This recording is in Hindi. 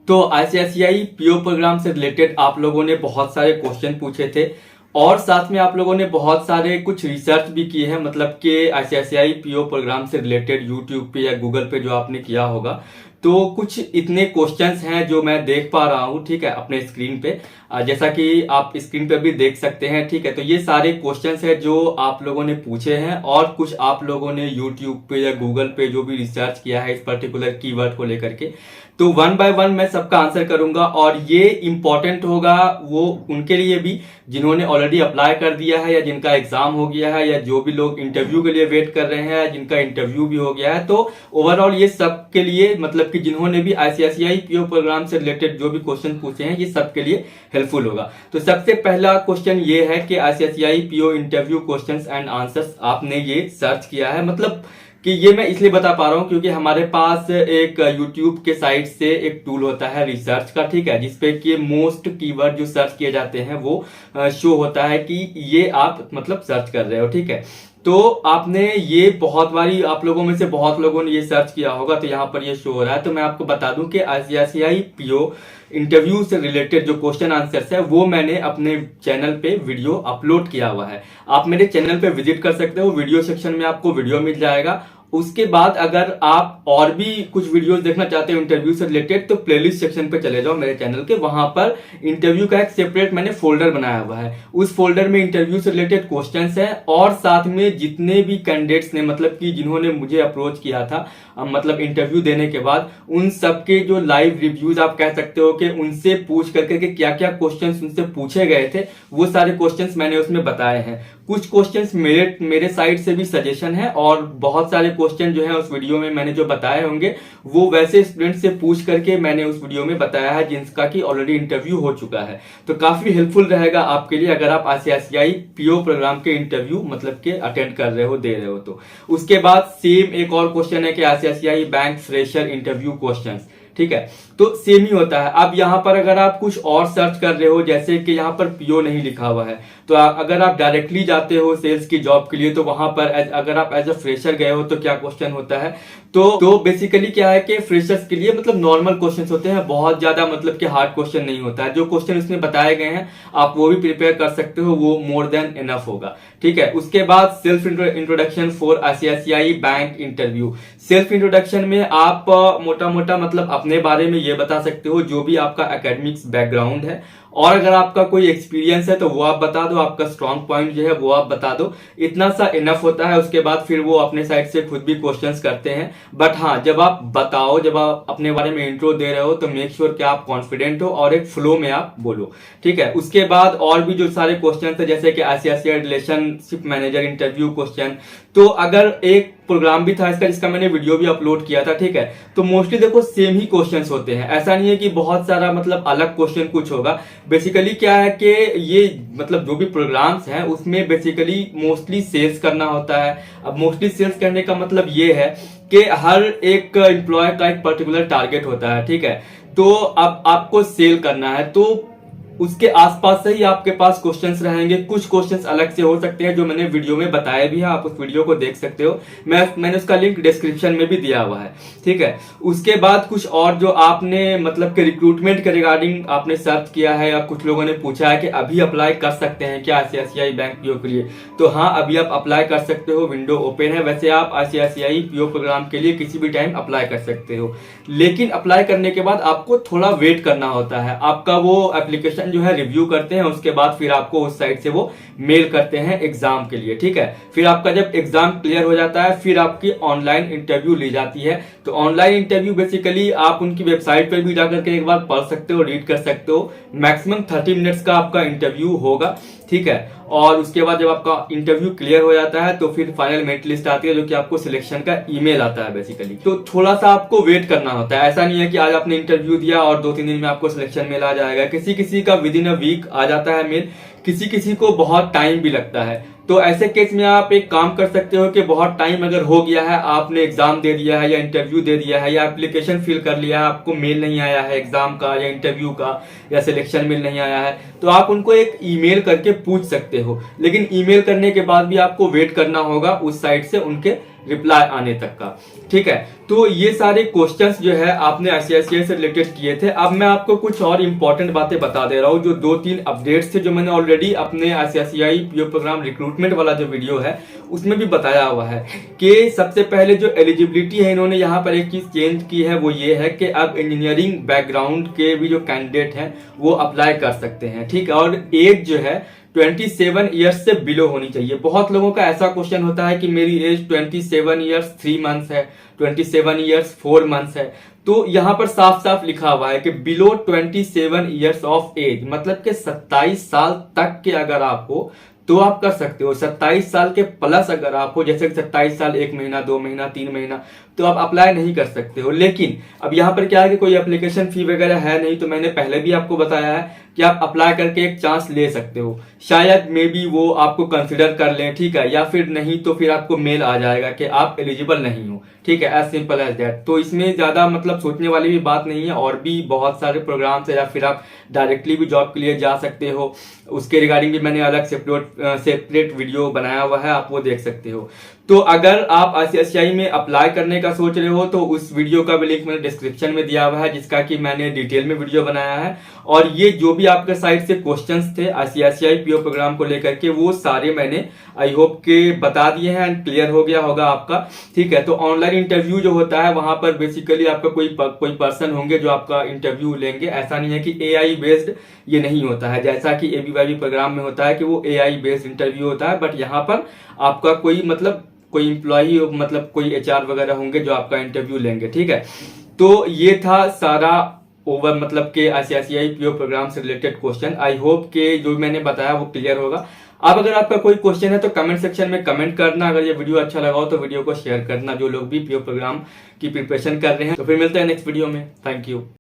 तो आईसीआईसीआई पीओ प्रोग्राम से रिलेटेड आप लोगों ने बहुत सारे क्वेश्चन पूछे थे और साथ में आप लोगों ने बहुत सारे कुछ रिसर्च भी किए हैं, मतलब कि आईसीआईसीआई पीओ प्रोग्राम से रिलेटेड यूट्यूब पे या गूगल पे जो आपने किया होगा। तो कुछ इतने क्वेश्चंस हैं जो मैं देख पा रहा हूँ, ठीक है, अपने स्क्रीन पे, जैसा कि आप स्क्रीन पे भी देख सकते हैं, ठीक है। तो ये सारे क्वेश्चंस हैं जो आप लोगों ने पूछे हैं और कुछ आप लोगों ने यूट्यूब पे या गूगल पे जो भी रिसर्च किया है इस पर्टिकुलर कीवर्ड को लेकर के। तो वन बाय वन मैं सबका आंसर करूंगा और ये इंपॉर्टेंट होगा वो उनके लिए भी जिन्होंने ऑलरेडी अप्लाई कर दिया है या जिनका एग्जाम हो गया है या जो भी लोग इंटरव्यू के लिए वेट कर रहे हैं या जिनका इंटरव्यू भी हो गया है। तो ओवरऑल ये सब के लिए, मतलब कि जिन्होंने भी आईसीआईसीआई पीओ प्रोग्राम से रिलेटेड जो भी क्वेश्चन पूछे हैं ये सब के लिए हेल्पफुल होगा। तो सबसे पहला क्वेश्चन ये है कि ICICI PO interview questions and answers आपने ये सर्च किया है, मतलब कि ये मैं इसलिए बता पा रहा हूं क्योंकि हमारे पास एक यूट्यूब के साइट से एक टूल होता है रिसर्च का, ठीक है, जिसपे कि मोस्ट कीवर्ड जो सर्च किए जाते हैं वो शो होता है कि ये आप मतलब सर्च कर रहे हो, ठीक है। तो आपने ये बहुत बारी, आप लोगों में से बहुत लोगों ने ये सर्च किया होगा, तो यहाँ पर ये शो हो रहा है। तो मैं आपको बता दूं कि आईसीआईसीआई पीओ इंटरव्यू से रिलेटेड जो क्वेश्चन आंसर्स है वो मैंने अपने चैनल पे वीडियो अपलोड किया हुआ है। आप मेरे चैनल पे विजिट कर सकते हो, वीडियो सेक्शन में आपको वीडियो मिल जाएगा। उसके बाद अगर आप और भी कुछ वीडियोस देखना चाहते हो इंटरव्यू से रिलेटेड तो प्लेलिस्ट सेक्शन पे चले जाओ मेरे चैनल के, वहां पर इंटरव्यू का एक सेपरेट मैंने फोल्डर बनाया हुआ है। उस फोल्डर में इंटरव्यू से रिलेटेड क्वेश्चंस हैं और साथ में जितने भी कैंडिडेट्स ने, मतलब कि जिन्होंने मुझे अप्रोच किया था मतलब इंटरव्यू देने के बाद, उन सबके जो लाइव रिव्यूज आप कह सकते हो कि उनसे पूछ करके कि क्या क्या क्वेश्चंस उनसे पूछे गए थे वो सारे क्वेश्चंस मैंने उसमें बताए हैं। कुछ क्वेश्चंस मेरे साइड से भी सजेशन है और बहुत सारे क्वेश्चन जो है उस वीडियो में मैंने जो बताए होंगे वो वैसे स्टूडेंट से पूछ करके मैंने उस वीडियो में बताया है जिनका कि ऑलरेडी इंटरव्यू हो चुका है। तो काफी हेल्पफुल रहेगा आपके लिए अगर आप आईसीआईसीआई पीओ प्रोग्राम के इंटरव्यू मतलब के अटेंड कर रहे हो, दे रहे हो। तो उसके बाद सेम एक और क्वेश्चन है कि ICICI bank fresher interview question, ठीक है, तो सेम ही होता है। अब यहाँ पर अगर आप कुछ और सर्च कर रहे हो, जैसे कि यहाँ पर पीओ नहीं लिखा हुआ है, तो अगर आप डायरेक्टली जाते हो सेल्स की जॉब के लिए तो वहां पर अगर आप एज अ फ्रेशर गए हो तो क्या क्वेश्चन होता है। तो बेसिकली क्या है कि फ्रेशर्स के लिए मतलब नॉर्मल क्वेश्चंस होते हैं, बहुत ज्यादा मतलब कि हार्ड क्वेश्चन नहीं होता है। जो क्वेश्चन उसमें बताए गए हैं आप वो भी प्रिपेयर कर सकते हो, वो मोर देन इनफ होगा, ठीक है। उसके बाद self introduction for ICICI bank interview. Self introduction में आप मोटा मोटा मतलब अपने बारे में ये बता सकते हो जो भी आपका एकेडमिक्स बैकग्राउंड है, और अगर आपका कोई एक्सपीरियंस है तो वो आप बता दो, आपका स्ट्रॉन्ग पॉइंट जो है वो आप बता दो, इतना सा इनफ होता है। उसके बाद फिर वो अपने साइड से खुद भी क्वेश्चंस करते हैं। बट हाँ, जब आप बताओ, जब आप अपने बारे में इंट्रो दे रहे हो तो मेक श्योर कि आप कॉन्फिडेंट हो और एक फ्लो में आप बोलो, ठीक है। उसके बाद और भी जो सारे क्वेश्चन थे जैसे कि ICICI relationship manager interview question, तो अगर एक प्रोग्राम भी था इसका जिसका मैंने वीडियो भी अपलोड किया था, ठीक है। तो मोस्टली देखो सेम ही क्वेश्चंस होते हैं, ऐसा नहीं है कि बहुत सारा मतलब अलग क्वेश्चन कुछ होगा। बेसिकली क्या है कि ये मतलब जो भी प्रोग्राम्स हैं उसमें बेसिकली मोस्टली सेल्स करना होता है। अब मोस्टली सेल्स करने का मतलब ये है कि हर एक एम्प्लॉय का एक पर्टिकुलर टारगेट होता है, ठीक है। तो अब आपको सेल करना है तो उसके आसपास से ही आपके पास क्वेश्चंस रहेंगे। कुछ क्वेश्चंस अलग से हो सकते हैं जो मैंने वीडियो में बताया भी है, आप उस वीडियो को देख सकते हो, मैंने उसका लिंक डिस्क्रिप्शन में भी दिया हुआ है, ठीक है। उसके बाद कुछ और जो आपने मतलब कि रिक्रूटमेंट के रिगार्डिंग आपने सर्च किया है या कुछ लोगों ने पूछा है कि अभी अप्लाई कर सकते हैं क्या आईसीआईसीआई बैंक पीओ के लिए, तो हाँ अभी आप अप्लाई कर सकते हो, विंडो ओपन है। वैसे आप आईसीआईसीआई पीओ प्रोग्राम के लिए किसी भी टाइम अप्लाई कर सकते हो, लेकिन अप्लाई करने के बाद आपको थोड़ा वेट करना होता है। आपका वो एप्लीकेशन जो है रिव्यू करते हैं, उसके बाद फिर आपको उस साइट से वो मेल करते हैं एग्जाम के लिए, ठीक है। फिर आपका जब एग्जाम क्लियर हो जाता है फिर आपकी ऑनलाइन इंटरव्यू ली जाती है। तो ऑनलाइन इंटरव्यू बेसिकली आप उनकी वेबसाइट पर भी जाकर के एक बार पढ़ सकते हो, रीड कर सकते हो। मैक्सिमम 30 मिनट्स का आपका इंटरव्यू होगा, ठीक है। और उसके बाद जब आपका इंटरव्यू क्लियर हो जाता है तो फिर फाइनल मेरिट लिस्ट आती है जो कि आपको सिलेक्शन का ईमेल आता है बेसिकली। तो थोड़ा सा आपको वेट करना होता है, ऐसा नहीं है कि आज आपने इंटरव्यू दिया और 2-3 दिन में आपको सिलेक्शन मेल आ जाएगा। किसी किसी का विद इन अ वीक आ जाता है मेल, किसी किसी को बहुत टाइम भी लगता है। तो ऐसे केस में आप एक काम कर सकते हो कि बहुत टाइम अगर हो गया है, आपने एग्जाम दे दिया है या इंटरव्यू दे दिया है या एप्लीकेशन फिल कर लिया है, आपको मेल नहीं आया है एग्जाम का या इंटरव्यू का या सिलेक्शन मेल नहीं आया है, तो आप उनको एक ईमेल करके पूछ सकते हो। लेकिन ईमेल करने के बाद भी आपको वेट करना होगा उस साइट से उनके रिप्लाई आने तक का। ठीक है, तो ये सारे क्वेश्चंस जो है आपने आईसीआईसीआई से रिलेटेड किए थे। अब मैं आपको कुछ और इंपॉर्टेंट बातें बता दे रहा हूँ, जो 2-3 अपडेट्स थे जो मैंने ऑलरेडी अपने आईसीआईसीआई पीओ प्रोग्राम रिक्रूटमेंट वाला जो वीडियो है उसमें भी बताया हुआ है कि सबसे पहले जो एलिजिबिलिटी है इन्होंने यहाँ पर एक चीज चेंज की है, वो ये है कि अब इंजीनियरिंग बैकग्राउंड के भी जो कैंडिडेट हैं वो अप्लाई कर सकते हैं। ठीक है, और एज जो है 27 ईयर्स से बिलो होनी चाहिए। बहुत लोगों का ऐसा क्वेश्चन होता है कि मेरी एज 27 ईयर्स 3 मंथ्स है, 27 ईयर्स 4 मंथ्स है। तो यहाँ पर साफ साफ लिखा हुआ है कि बिलो 27 ईयर्स ऑफ एज, मतलब कि 27 साल तक के अगर आप हो तो आप कर सकते हो। 27 साल के प्लस अगर आप हो, जैसे 27 साल 1 महीना 2 महीना 3 महीना, तो आप अप्लाई नहीं कर सकते हो। लेकिन अब यहाँ पर क्या है कि कोई एप्लीकेशन फी वगैरह है नहीं, तो मैंने पहले भी आपको बताया है कि आप अप्लाई करके एक चांस ले सकते हो। शायद मे बी वो आपको कंसिडर कर लें, ठीक है, या फिर नहीं तो फिर आपको मेल आ जाएगा कि आप एलिजिबल नहीं हो। ठीक है, एज सिंपल एज दैट। तो इसमें ज्यादा मतलब सोचने वाली भी बात नहीं है, और भी बहुत सारे प्रोग्राम्स है, या फिर आप डायरेक्टली भी जॉब के लिए जा सकते हो। उसके रिगार्डिंग भी मैंने अलग सेपरेट वीडियो बनाया हुआ है, आप वो देख सकते हो। तो अगर आप आईसीआईसीआई में अप्लाई करने का सोच रहे हो तो उस वीडियो का भी लिंक मैंने डिस्क्रिप्शन में दिया हुआ है, जिसका कि मैंने डिटेल में वीडियो बनाया है। और ये जो भी आपके साइड से क्वेश्चंस थे आईसीआईसीआई पीओ प्रोग्राम को लेकर के, वो सारे मैंने आई होप के बता दिए हैं एंड क्लियर हो गया होगा आपका। ठीक है, तो ऑनलाइन इंटरव्यू जो होता है वहां पर बेसिकली आपका कोई पर्सन होंगे जो आपका इंटरव्यू लेंगे। ऐसा नहीं है कि एआई बेस्ड ये नहीं होता है, जैसा कि एबीवाईबी प्रोग्राम में होता है कि वो एआई बेस्ड इंटरव्यू होता है। बट यहाँ पर आपका कोई एम्प्लॉई मतलब कोई एचआर वगैरह होंगे जो आपका इंटरव्यू लेंगे। ठीक है, तो ये था सारा ओवर मतलब के आईसीआईसीआई पीओ प्रोग्राम से रिलेटेड क्वेश्चन। आई होप के जो मैंने बताया वो क्लियर होगा। अब अगर आपका कोई क्वेश्चन है तो कमेंट सेक्शन में कमेंट करना। अगर ये वीडियो अच्छा लगा हो तो वीडियो को शेयर करना, जो लोग भी पीओ प्रोग्राम की प्रिपरेशन कर रहे हैं। तो फिर मिलते हैं नेक्स्ट वीडियो में। Thank you.